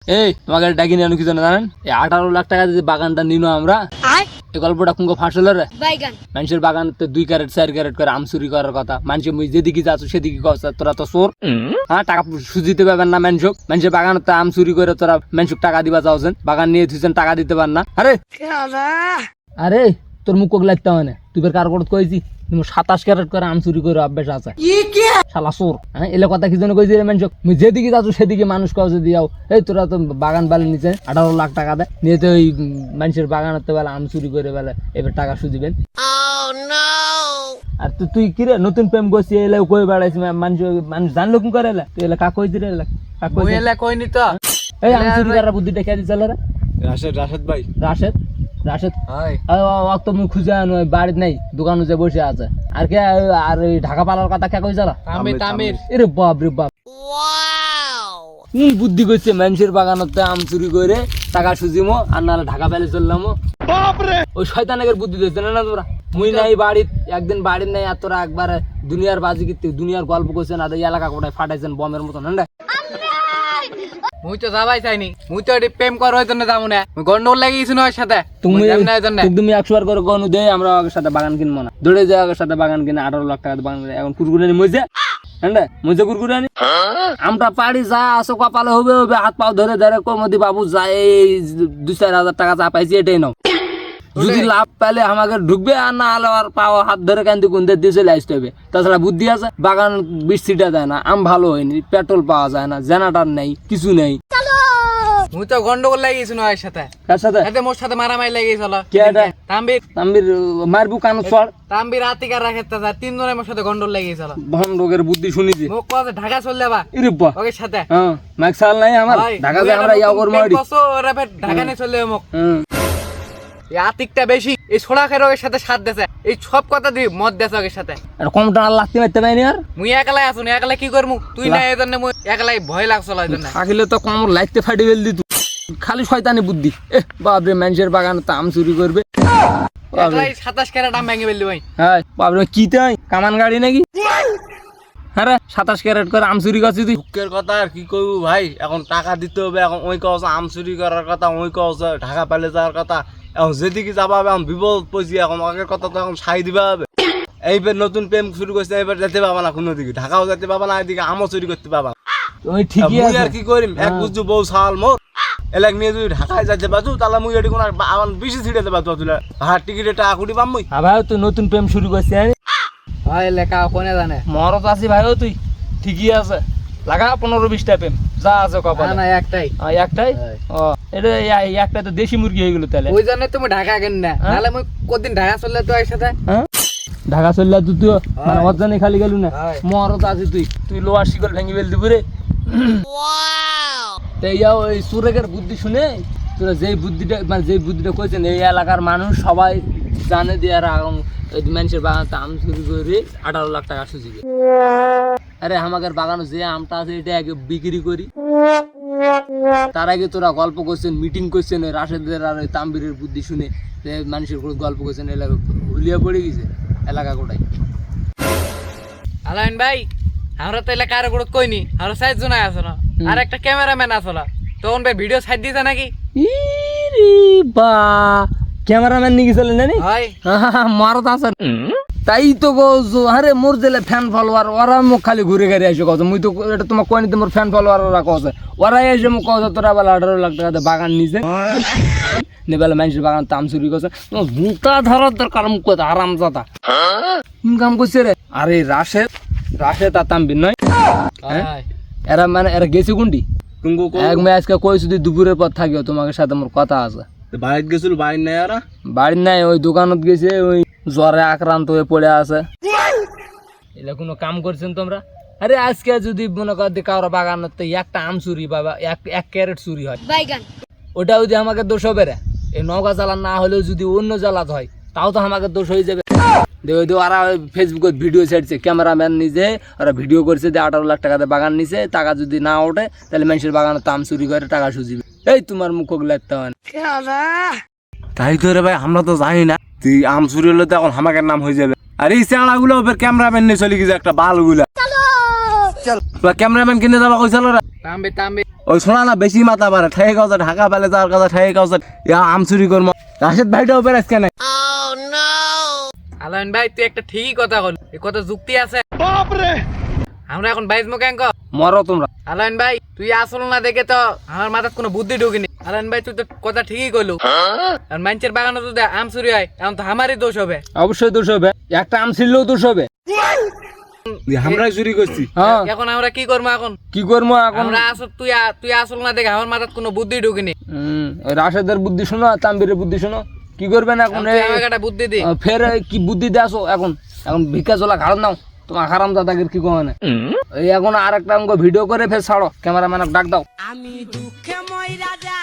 এই তোমাকে ডাকি নিয়ে কি জানো জানেন? এই 18 লাখ টাকা যদি বাগানটা নিনো আমরা, এই গল্পটা কুঙ্গ ফাঁসল রে। মানুষের বাগান 2 ক্যারেট 4 ক্যারেট করে আম চুরি করার কথা। মানুষের যেদিকে যাচ্ছ সেদিকে কষ্ট, তোরা তো চোর। হ্যাঁ, টাকা সুজিতে পাবেন না মানুষক। মানুষের বাগান আম চুরি করে তোরা মানুষক টাকা দিবা চাওছেন, বাগান নিয়ে থুইছেন, টাকা দিতে পার না। আরে তোর মুখ লাগতে হয় না, তুই কার করত কইছি 27 ক্যারেট করে আম চুরি করে অভ্যাস আছে। শালা চোর। হ্যাঁ, এলে কথা কি জন্য কইছি রে মানুষক? মুই যেদিকে যাচ্ছ সেদিকে মানুষ কাছে দিয়াও, এই তোরা তো বাগান বালি নিচে 18 লাখ টাকা দেয় নিয়ে তো ওই মানুষের বাগানতে বেলা আম চুরি করে বেলা এবার টাকা সুদিবেন। আর তুই কিরে নতুন প্রেম করছি এলে কই বেড়াইছি, মানুষ জানলো কি করে এলে? তুই এলে কাক কই দিরে? এলে কাক কই এলে কইনি তো। এই আম চুরি করার বুদ্ধিটা কে দিছাল রে? রাশেদ ভাই। রাশেদ তো মুখ খুঁজে বাড়িতে নাই, দোকানে যে বসে আছে। আর কে? আর ওই ঢাকা পালার কথা কে কইছাল? এরে বাপ রে বাপ, কোন বুদ্ধি করছে মানুষের বাগানতে আম চুরি করে টাকা সুজিমো আর নাহলে ঢাকা পেলে চললাম। ওই শয়তানের বুদ্ধি দিচ্ছে না তোরা। মুই নাই বাড়িত, একদিন বাড়ির নাই, আর তোরা একবার দুনিয়ার বাজি কিনতে দুনিয়ার গল্প করছেন আর এলাকা কোটায় ফাটাইছেন বমের মতন। মুই তো যাবাই চাইনি, মুই তো প্রেম করার জন্য যাবো না, গন্ডগোল লাগিয়েছি না ওর সাথে। তুমি 100 বার করে গনু দে, আমরা ওর সাথে বাগান কিনবো না। দৌড়ে যায় ওর সাথে বাগান কিনে 18 লাখ টাকা বাগান। এখন কুরকুরে নি মজে, হ্যাঁ মজে কুরকুরে নি। আমরা পাড়ি যা আসো কপালে হবে হবে, হাত পাও ধরে ধরে কমদি বাবু যায় 2-4 হাজার টাকা যা পাইছি এটাই নাও। যদি লাভ পেলে আমাকে ঢুকবে, আর না হলে আর পাও হাত ধরে কান্দি কুন্দে দিয়ে চলে আসতে হবে। তাছাড়া বুদ্ধি আছে, বাগান বৃষ্টিটা দেয় না, আম ভালো হয়নি, পেট্রোল পাওয়া যায় না, জেনারেটর নেই, কিছু নেই। মুই তো গন্ডগোল লাগিয়েছি না ওর সাথে। কার সাথে? মোর সাথে মারামারি লাগিয়েছিল। তাম্বির মারবু কান চড়। তাম্বির আতিকার রাখতে 3 জনের মোর সাথে গন্ডগোল লাগিয়েছিল। ভন্ডকের বুদ্ধি শুনিছি। মুখ কথা ঢাকা চলে যাবা। ইরে বাহ, ওর সাথে হ্যাঁ মাইক সাল নাই আমার। ঢাকা যে আমরা ইয়া করব আড়ি কসো ওরে ঢাকা নে চলে মুখ। এই আতিকটা বেশি, এই ছোড়া খের ওর সাথে সাথ দেছে, এই সব কথা দি মত দেছে ওর সাথে। আর কম টাকা লাগতে মারতে পাইনি আর। মুই একলাই আছুন, একলাই কি করমু? তুই না এজন্য মুই একলাই ভয় লাগছল এজন্য। থাকিলে তো কম লাইতে ফাটি ফেল দিত। খালি শয়তানি বুদ্ধি। বাপ রে, মানুষের বাগান তো আম চুরি করবে। একলাই 27 ক্যারেট আম ভেঙে ফেললি ভাই। হ্যাঁ বাপ রে, কি তাই কামান গাড়ি নাকি? হ্যাঁ রে, 27 ক্যারেট করে আম চুরি করছিস তুই। দুঃখের কথা আর কি করবো ভাই, এখন টাকা দিতে হবে। এখন ওই কস আম চুরি করার কথা, ওই কস ঢাকা পেলে যাওয়ার কথা। এখন যেদিকে যাবা হবে এখন বিপদ পড়ছি। এখন আগের কথা তো এখন সাই দিবা হবে। এইবার নতুন প্রেম শুরু করছে, এবার যেতে পাবা না কোনো দিকে, ঢাকাও যেতে পাবা না, এদিকে আমও চুরি করতে পাবা। তুই ঠিকই আছে। আর কি করিম, এক বুঝছো বউ সাল মোর এলাক নিয়ে যদি ঢাকায় যাইতে পারছো, তাহলে মুই এটি কোনো আমার বেশি ছিটাতে পারতো। ভাড়ার টিকিটে টাকা কুড়ি পাম মুই। হ্যাঁ ভাই, তুই নতুন প্রেম শুরু করছিস। হয় লেখা কোনে জানে। মরত আছি ভাইও, তুই ঠিকই আছে। লাগা 15-20টা প্রেম যা আছে কপালে। না একটাই। একটাই? ও এটা একটা তো দেশি মুরগি হয়ে গেল তাহলে। ওই জন্য তুমি ঢাকা কেন না, নাহলে মুই কতদিন ঢাকা চললে তো একসাথে। ঢাকা চললা তুই তো অজানে খালি গেলু না। মরত আছি তুই লোহার শিকল ভেঙে ফেল দিবি রে। ওই সুরেগের বুদ্ধি শুনে তোরা যেই বুদ্ধিটা কইছেন, এই এলাকার মানুষ সবাই জানে দিয়ে আর মানুষের বাগানতে আম চুরি করে 18 লাখ টাকা সুজিবে। আরে আমাদের বাগানে যে আমটা আছে এটা আগে বিক্রি করি। তার আগে তোরা গল্প করছেন, মিটিং করছেন, ওই রাশেদের আর ওই তাম্বিরের বুদ্ধি শুনে মানুষের গল্প করছেন, এলাকা হুলিয়া পড়ে গেছে এলাকা কোটাই। আলাইন ভাই, আমরা তো এলাকার গুলো কইনি, আমরা 7 জন আছে না, আর একটা ক্যামেরাম্যান আছে না। তখন ভাই ভিডিও সাইড দিছে নাকি? ইরে বা, ক্যামেরাম্যান নিয়ে গেছিলেন জানি? হয় মারত আছে। তাই তো কইছো, আরে মোর জেলে ফ্যান ফলোয়ার ওরা মুখ খালি ঘুরে ঘুরে এসে কইছো। মুই তো এটা তোমার কই নিতে, মোর ফ্যান ফলোয়ার ওরা কইছে, ওরা এসে মুখ কইছো তোরা বেলা 18 লাখ টাকা বাগান নিছে নেবেলা মানুষের বাগান তাম চুরি করছে। মুখটা ধরার দরকার, মুখ কথা আরাম জাতা ইনকাম করছে রে। আরে রাশেদ আর তাম্বির নয়, এরা মানে এরা গেছে কোনটি? এক মেয়ে আজকে কইছো তুই দুপুরের পর থাকিও, তোমাকে সাথে মোর কথা আছে। বাড়িতে গেছিল, বাড়ির নাই আর বাড়ির নাই, ওই দোকানত গেছে, ওই জ্বরে আক্রান্ত হয়ে পড়ে আছে। এলা কোনো কাম করছেন তোমরা? আরে আজকে যদি মনে কর কারো বাগানত একটা আম চুরি বা 1 ক্যারেট চুরি হয়, ওটা যদি আমাকে দোষ হবে রে। এই নৌকা জ্বালা না হলেও যদি অন্য জ্বালাত হয়, তাও তো আমাকে দোষ হয়ে যাবে। ওরা ফেসবুকত ভিডিও ছাড়ছে, ক্যামেরাম্যান নিজে ওরা ভিডিও করছে যে 18 লাখ টাকাতে বাগান নিছে, টাকা যদি না ওঠে তাহলে মানুষের বাগানত আম চুরি করে টাকা সুজিবে। এই তোমার মুখ লাগতে হয় না। তাই তো রে ভাই, আমরা তো জানি না। তুই আম চুরি হলে তো এখন আমাকে নাম হয়ে যাবে। আর এই চাঁড়া গুলো ক্যামেরাম্যান নিয়ে চলে গেছে, একটা বাল গুলা ক্যামেরাম্যান কিনে যাবা কইছিল রে। তাম্বে ওই শোনা না বেশি মাথা পারে ঠেকে কাউছে ঢাকা পেলে যাওয়ার কথা ঠেকে কাউছে আম চুরি করবো রাশেদ ভাইটাও বেড়াস কেন আলামিন ভাই তুই একটা ঠিকই কথা বল, এই কথা যুক্তি আছে। আমরা এখন বাইজমো কেন ক? মরো তোমরা। আলামিন ভাই তুই আসল না দেখে তো আমার মাথায় কোনো বুদ্ধি ঢুকিনি। আলামিন ভাই তুই তো কথা ঠিকই কইলু, আর মানুষের বাগানে যদি আম চুরি হয় এখন তো আমারই দোষ হবে। অবশ্যই দোষ হবে, একটা আম ছিললেও দোষ হবে। আমরাই চুরি করছি। হ্যাঁ এখন আমরা কি করবো? এখন কি করবো এখন? আমরা আসল তুই আসল না দেখে আমার মাথায় কোনো বুদ্ধি ঢুকিনি। ওই রাশেদের বুদ্ধি শোনো আর তাম্বিরের বুদ্ধি শোনো, কি করবেন এখন? তুই আমাকে একটা বুদ্ধি দি। ফের কি বুদ্ধি দেছো এখন? এখন ভিক্ষা চলা খারাপ নাও, তোমার হারাম দাদাকে কি কমে না। এই এখন আর একটা অঙ্ক ভিডিও করে ফের ছাড়ো, ক্যামেরাম্যান ডাক দাও। আমি দুঃখে মই রাজা